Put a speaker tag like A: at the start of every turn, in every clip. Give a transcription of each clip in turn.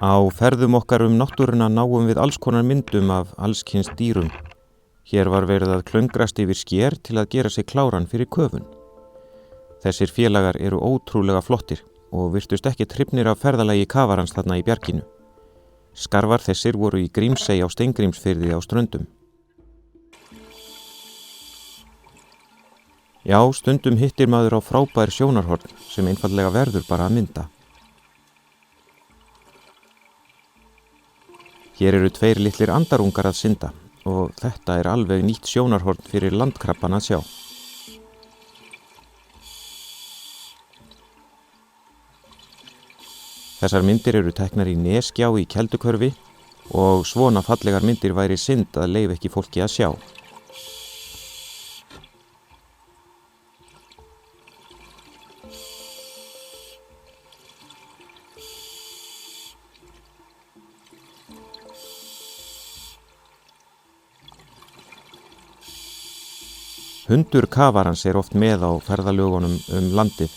A: Á ferðum okkar náttúruna náum við alls konar myndum af allskyns dýrum. Hér var verið að klöngrast yfir sker til að gera sig kláran fyrir köfun. Þessir félagar eru ótrúlega flottir og virtust ekki hrifnir af ferðalagi kafarans þarna í bjarginu. Skarfar þessir voru í Grímsey á Steingrímsfirði á Ströndum. Já, stundum hittir maður á frábær sjónarhorn sem einfaldlega verður bara að mynda. Hér eru 2 litlir andarungar að synda og þetta er alveg nýtt sjónarhorn fyrir landkrabban að sjá. Þessar myndir eru teknar í Nesgjá í Keldukörfi og svona fallegar myndir væri synd að leyfa ekki fólki að sjá. Hundur kafarans er oft með á ferðalögunum landið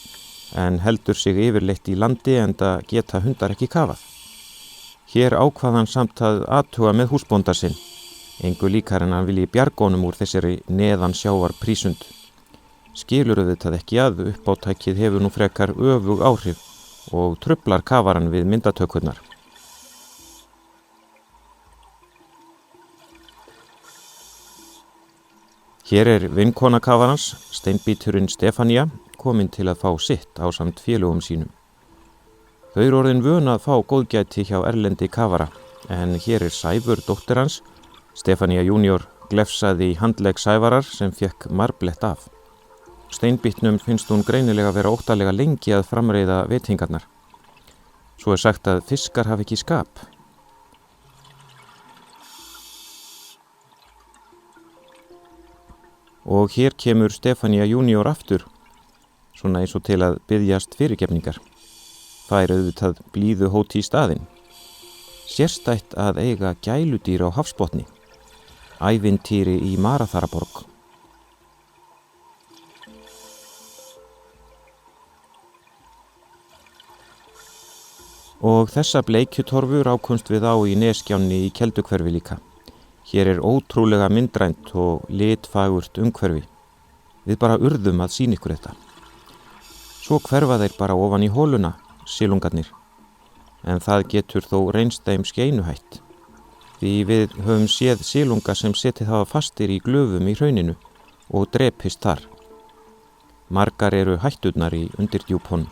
A: en heldur sig yfirleitt í landi enda geta hundar ekki kafað. Hér ákvað hann samt að athuga með húsbónda sinn, engu líkar en hann vilji bjarga honum úr þessari neðan sjávar prísund. Skilur auðvitað ekki að uppátækið hefur nú frekar öfug áhrif og truflar kafaran við myndatökurnar. Hér er vinkona kafarans, steinbíturinn Stefanía, komin til að fá sitt ásamt félögum sínum. Þau eru orðin vön að fá góðgæti hjá erlendi kafara, en hér er Sæfur dóttir hans. Stefanía junior glefsaði í handlegg Sævarar sem fekk marblett af. Steinbítnum finnst hún greinilega vera óttalega lengi að framreiða veitingarnar. Svo er sagt að fiskar hafi ekki skap. Og hér kemur Stefanía junior aftur, svona eins og til að biðjast fyrirgefningar. Það er auðvitað blíðu hóti í staðinn. Sérstætt að eiga gæludýr á hafsbotni. Ævintýri í Maraþaraborg. Og þessa bleikjutorfu rákumst við á í Nesgjánni í Keldukverfi líka. Hér er ótrúlega myndrænt og litfagurt umhverfi. Við bara urðum að sýna ykkur þetta. Svo hverfa þeir bara ofan í hóluna, silungarnir. En það getur þó reynst þeim skeinuhætt. Því við höfum séð silunga sem setið hafa fastir í glöfum í hrauninu og drepist þar. Margar eru hætturnar í undirdjúpunum.